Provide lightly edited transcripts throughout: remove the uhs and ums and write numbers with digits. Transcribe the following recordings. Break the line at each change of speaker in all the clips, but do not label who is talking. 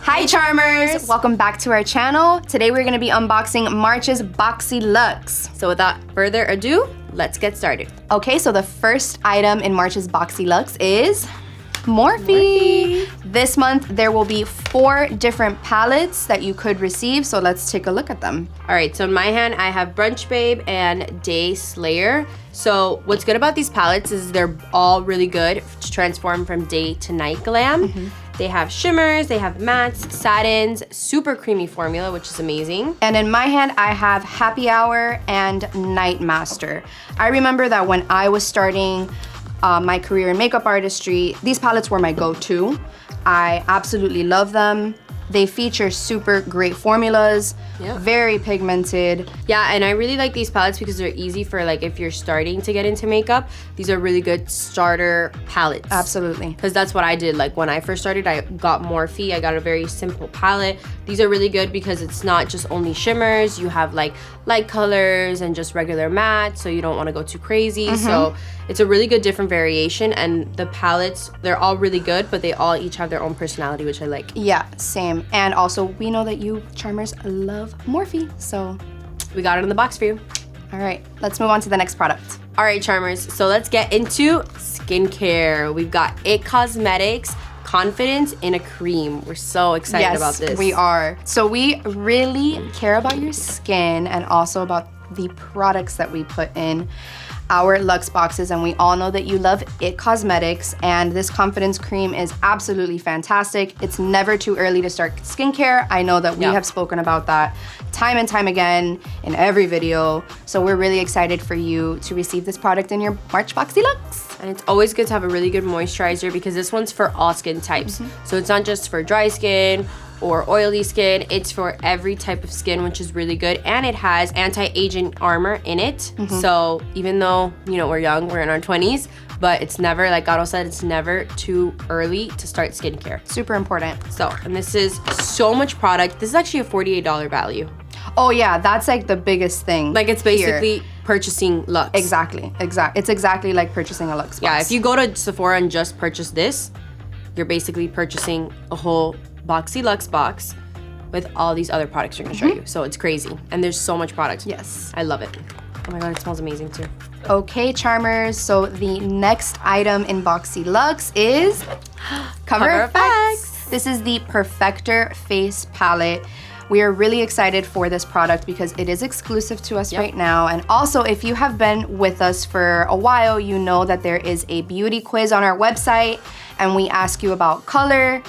Hi Charmers! Welcome back to our channel. Today we're gonna be unboxing March's BoxyLuxe.
So without further ado, let's get started.
Okay, so the first item in March's BoxyLuxe is Morphe. This month there will be 4 different palettes that you could receive, so let's take a look at them.
All right, so in my hand I have Brunch Babe and Day Slayer. So what's good about these palettes is they're all really good to transform from day to night glam. They have shimmers, they have mattes, satins, super creamy formula, which is amazing.
And in my hand, I have Happy Hour and Night Master. I remember that when I was starting my career in makeup artistry, these palettes were my go-to. I absolutely love them. They feature super great formulas, very pigmented.
Yeah, and I really like these palettes because they're easy for like if you're starting to get into makeup. These are really good starter palettes.
Absolutely.
Because that's what I did. Like when I first started, I got Morphe. I got a very simple palette. These are really good because it's not just only shimmers. You have like light colors and just regular matte, so you don't want to go too crazy. So it's a really good different variation, and the palettes, they're all really good, but they all each have their own personality, which I like.
Yeah, same. And also, we know that you Charmers love Morphe, so
we got it in the box for you.
All right, let's move on to the next product.
All right, Charmers, so let's get into skincare. We've got IT Cosmetics Confidence in a Cream. We're so excited about this.
Yes, we are. So we really care about your skin and also about the products that we put in our Luxe boxes, and we all know that you love IT Cosmetics, and this Confidence Cream is absolutely fantastic. It's never too early to start skincare. I know that we have spoken about that time and time again in every video, so we're really excited for you to receive this product in your March BoxyLuxe.
And it's always good to have a really good moisturizer because this one's for all skin types. So it's not just for dry skin or oily skin, it's for every type of skin, which is really good. And it has anti-aging armor in it. So even though, you know, we're young, we're in our 20s, but it's never, like Gato said, it's never too early to start skincare.
Super important.
So, and this is so much product. This is actually a $48 value.
Oh yeah, that's like the biggest thing.
Like it's basically purchasing Luxe.
Exactly. It's exactly like purchasing a Luxe box.
Yeah, if you go to Sephora and just purchase this, you're basically purchasing a whole BoxyLuxe box with all these other products we're gonna show you. So it's crazy. And there's so much product.
Yes.
I love it. Oh my God, it smells amazing too.
Okay, Charmers, so the next item in BoxyLuxe is CoverFX. This is the Perfector Face Palette. We are really excited for this product because it is exclusive to us right now. And also, if you have been with us for a while, you know that there is a beauty quiz on our website, and we ask you about color,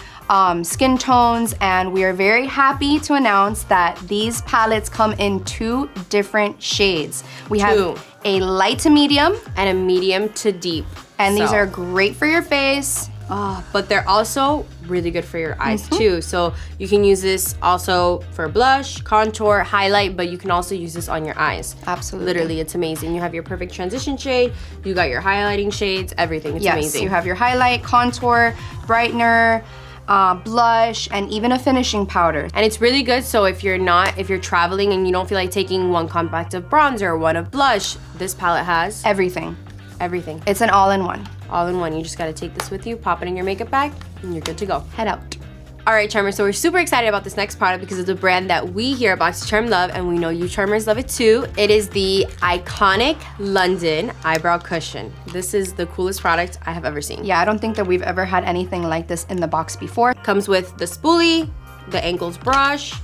skin tones, and we are very happy to announce that these palettes come in 2 different shades. We have a light to medium
and a medium to deep.
And these are great for your face.
But they're also really good for your eyes too. So you can use this also for blush, contour, highlight, but you can also use this on your eyes.
Absolutely.
Literally, it's amazing. You have your perfect transition shade, you got your highlighting shades, everything. It's amazing.
You have your highlight, contour, brightener, blush, and even a finishing powder.
And it's really good, so if you're traveling and you don't feel like taking one compact of bronzer or one of blush, this palette has
everything.
Everything.
It's an all-in-one.
All-in-one. You just gotta take this with you, pop it in your makeup bag, and you're good to go.
Head out.
All right, Charmers, so we're super excited about this next product because it's a brand that we here at Boxycharm love, and we know you Charmers love it too. It is the iconic London Eyebrow Cushion. This is the coolest product I have ever seen.
Yeah, I don't think that we've ever had anything like this in the box before.
Comes with the spoolie, the angles brush.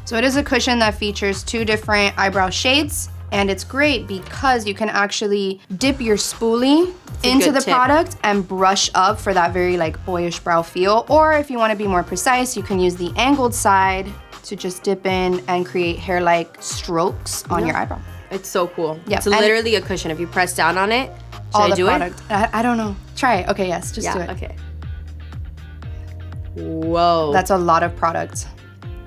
So it is a cushion that features 2 different eyebrow shades, and it's great because you can actually dip your spoolie into the product and brush up for that very like boyish brow feel. Or if you want to be more precise, you can use the angled side to just dip in and create hair-like strokes on your eyebrow.
It's so cool.
Yeah,
it's literally a cushion. If you press down on it,
all the product. I don't know. Try it. Okay, yes, just do it.
Okay. Whoa.
That's a lot of product.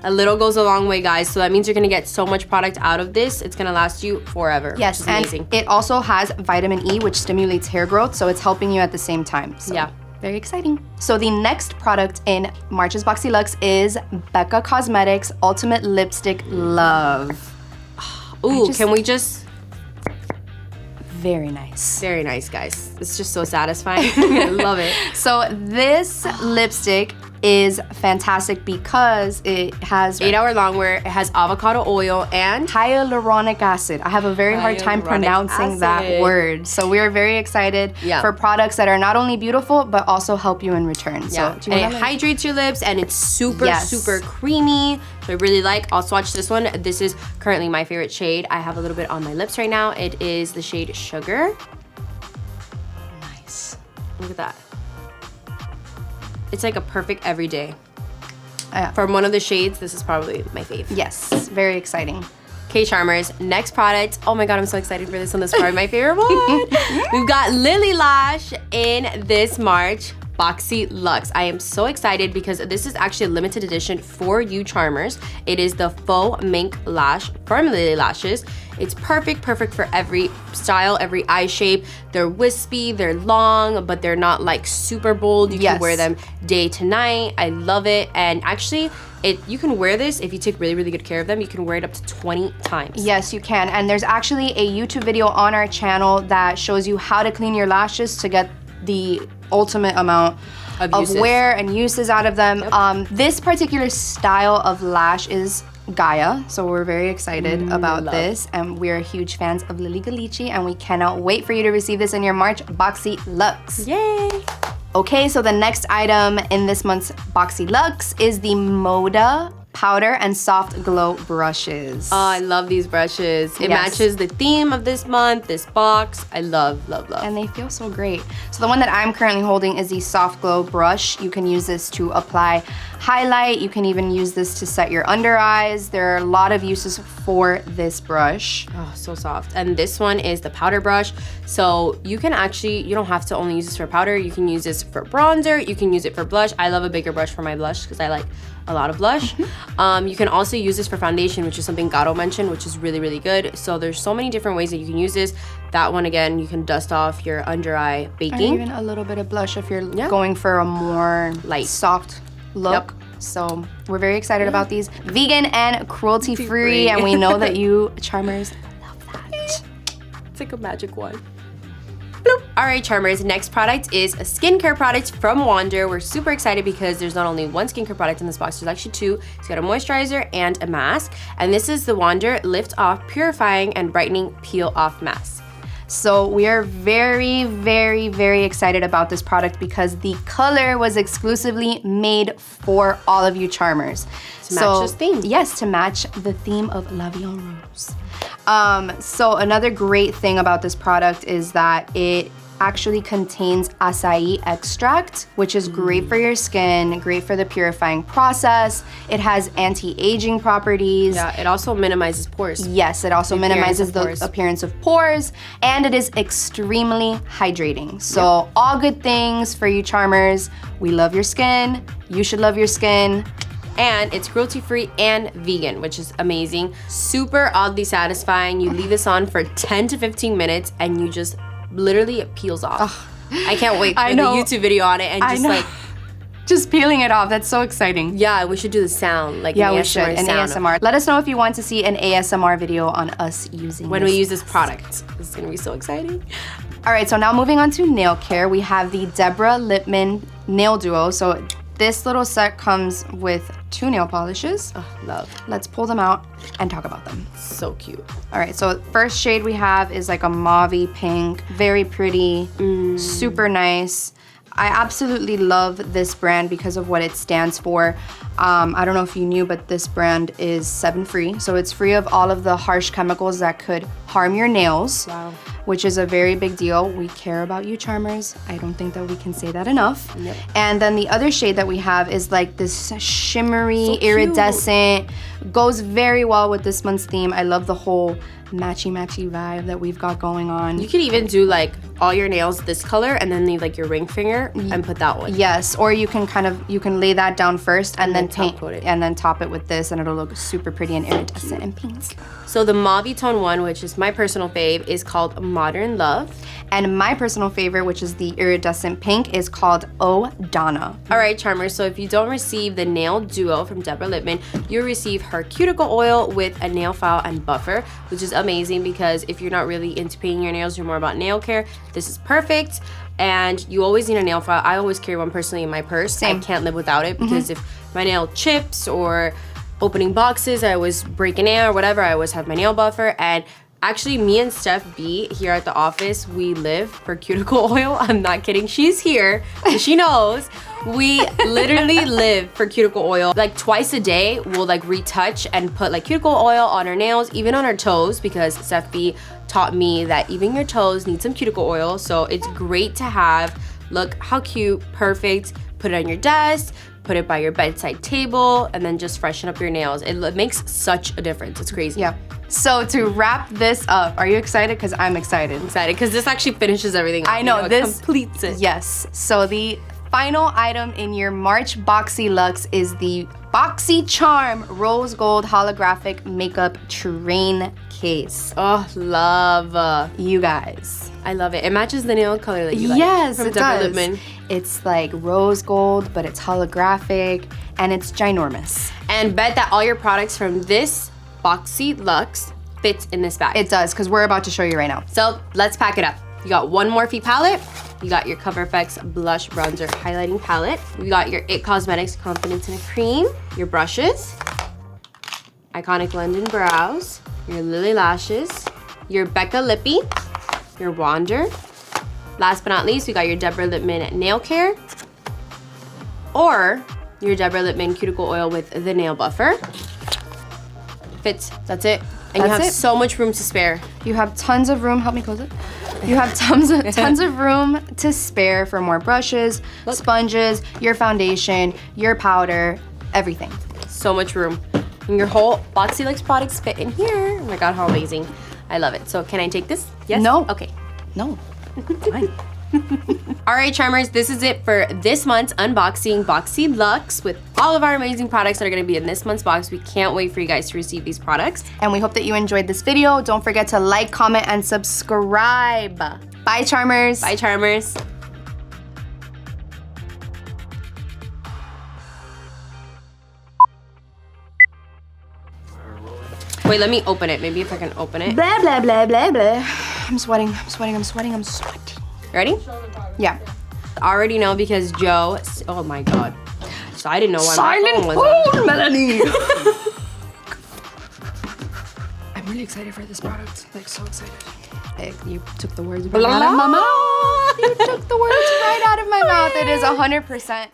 A little goes a long way, guys. So that means you're gonna get so much product out of this. It's gonna last you forever.
Yes,
which is amazing.
And it also has vitamin E, which stimulates hair growth, so it's helping you at the same time. So
yeah.
Very exciting. So the next product in March's BoxyLuxe is Becca Cosmetics Ultimate Lipstick Love.
Ooh, can we just...
Very nice.
Very nice, guys. It's just so satisfying. I love it.
So this lipstick is fantastic because it has
8 hour long wear. It has avocado oil and
hyaluronic acid. I have a very hard time pronouncing that word. So we are very excited for products that are not only beautiful, but also help you in return. So
and it hydrates your lips, and it's super, super creamy. So I really like. I'll swatch this one. This is currently my favorite shade. I have a little bit on my lips right now. It is the shade Sugar.
Nice.
Look at that. It's like a perfect everyday.
Yeah.
From one of the shades, this is probably my fave.
Yes, very exciting.
Okay, Charmers, next product. Oh my God, I'm so excited for this one. This is probably my favorite one. We've got Lilly Lash in this March. BoxyLuxe. I am so excited because this is actually a limited edition for you Charmers. It is the Faux Mink Lash from Lilly Lashes. It's perfect for every style, every eye shape. They're wispy, they're long, but they're not like super bold. You can wear them day to night. I love it. And actually, you can wear this if you take really, really good care of them. You can wear it up to 20 times.
Yes, you can. And there's actually a YouTube video on our channel that shows you how to clean your lashes to get the ultimate amount of wear and uses out of them. This particular style of lash is Gaia, so we're very excited about this, and we're huge fans of Lilly Galici, and we cannot wait for you to receive this in your March BoxyLuxe.
Yay!
Okay, so the next item in this month's BoxyLuxe is the Moda powder and soft glow brushes.
Oh, I love these brushes. It matches the theme of this month, this box. I love, love, love.
And they feel so great. So the one that I'm currently holding is the soft glow brush. You can use this to apply highlight. You can even use this to set your under eyes. There are a lot of uses for this brush.
Oh, so soft. And this one is the powder brush. So you can actually, you don't have to only use this for powder. You can use this for bronzer. You can use it for blush. I love a bigger brush for my blush because I like a lot of blush. You can also use this for foundation, which is something Gala mentioned, which is really, really good. So there's so many different ways that you can use this. That one, again, you can dust off your under eye baking.
Or even a little bit of blush if you're going for a more light, soft look. So we're very excited about these. Vegan and cruelty-free, and we know that you Charmers love that.
It's like a magic wand. Bloop. All right, Charmers, next product is a skincare product from Wander. We're super excited because there's not only one skincare product in this box, there's actually two. It's got a moisturizer and a mask. And this is the Wander Lift Off Purifying and Brightening Peel Off Mask.
So we are very, very, very excited about this product because the color was exclusively made for all of you Charmers.
To match this theme.
Yes, to match the theme of La Vie en Rose. So another great thing about this product is that it actually contains acai extract, which is great for your skin, great for the purifying process. It has anti-aging properties.
Yeah, it also minimizes pores.
Yes, it also minimizes the appearance of pores, and it is extremely hydrating. So all good things for you Charmers. We love your skin. You should love your skin.
And it's cruelty-free and vegan, which is amazing. Super oddly satisfying. You leave this on for 10 to 15 minutes and you just literally it peels off. I can't wait for the YouTube video on it and just like
just peeling it off. That's so exciting.
Yeah, we should do the sound, like
we should, an ASMR. Let us know if you want to see an ASMR video on us using
when we use this product. This is gonna be so exciting.
All right, so now moving on to nail care, we have the Deborah Lippmann Nail Duo. So this little set comes with 2 nail polishes.
Oh, love.
Let's pull them out and talk about them.
So cute.
All right, so first shade we have is like a mauve-y pink, very pretty, super nice. I absolutely love this brand because of what it stands for. I don't know if you knew, but this brand is 7-free. So it's free of all of the harsh chemicals that could harm your nails. Wow. Which is a very big deal. We care about you Charmers. I don't think that we can say that enough. Yep. And then the other shade that we have is like this shimmery, iridescent, goes very well with this month's theme. I love the whole matchy-matchy vibe that we've got going on.
You could even do like all your nails this color and then leave like your ring finger and put that one.
Yes, or you can lay that down first and then
top coat it.
And then top it with this, and it'll look super pretty and iridescent and pink.
So the mauve tone one, which is my personal fave, is called Modern Love.
And my personal favorite, which is the iridescent pink, is called Oh Donna.
All right, charmers, so if you don't receive the nail duo from Deborah Lippmann, you'll receive her cuticle oil with a nail file and buffer, which is amazing because if you're not really into painting your nails, you're more about nail care, this is perfect. And you always need a nail file. I always carry one personally in my purse.
Same.
I can't live without it because if my nail chips or opening boxes, I was breaking nail or whatever, I always have my nail buffer. And actually, me and Steph B here at the office, we live for cuticle oil. I'm not kidding. She's here, so she knows. We literally live for cuticle oil. Like twice a day, we'll like retouch and put like cuticle oil on our nails, even on our toes, because Steph B taught me that even your toes need some cuticle oil. So it's great to have. Look how cute, perfect. Put it on your desk, put it by your bedside table, and then just freshen up your nails. It makes such a difference. It's crazy.
Yeah. So to wrap this up, are you excited? Because I'm excited.
I'm excited because this actually finishes everything up.
I know,
it
this
completes it.
Yes. So the final item in your March BoxyLuxe is the Boxycharm Rose Gold Holographic Makeup Train Case.
Oh, love.
You guys.
I love it. It matches the nail color that you like.
Yes,
from
it
Deborah
does.
Lippmann.
It's like rose gold, but it's holographic, and it's ginormous.
And bet that all your products from this BoxyLuxe fits in this bag.
It does, because we're about to show you right now.
So let's pack it up. You got one Morphe palette. You got your CoverFX Blush Bronzer Highlighting Palette. You got your It Cosmetics Confidence in a Cream. Your brushes. Iconic London Brows. Your Lilly Lashes. Your Becca Lippy. Your Wander. Last but not least, we got your Deborah Lippmann Nail Care. Or your Deborah Lippmann Cuticle Oil with the Nail Buffer. Fits. That's it. And you have so much room to spare.
You have tons of room. Help me close it. You have tons of room to spare for more brushes, sponges, your foundation, your powder, everything.
So much room. And your whole BoxyLuxe products fit in here. Oh my god, how amazing. I love it. So can I take this? Yes?
No.
Okay.
No. Fine.
All right, charmers, this is it for this month's unboxing BoxyLuxe with all of our amazing products that are gonna be in this month's box. We can't wait for you guys to receive these products.
And we hope that you enjoyed this video. Don't forget to like, comment, and subscribe. Bye, charmers.
Bye, charmers. Wait, let me open it. Maybe if I can open it.
Blah, blah, blah, blah, blah. I'm sweating, I'm sweating, I'm sweating, I'm sweating.
Ready?
Yeah.
I already know because Joe, oh my god. So I didn't know why
Silent
my phone was on.
Melanie. I'm really excited for this product. Like, so excited. You took the words right out of my mouth. You took the words right out of my mouth. It is 100%.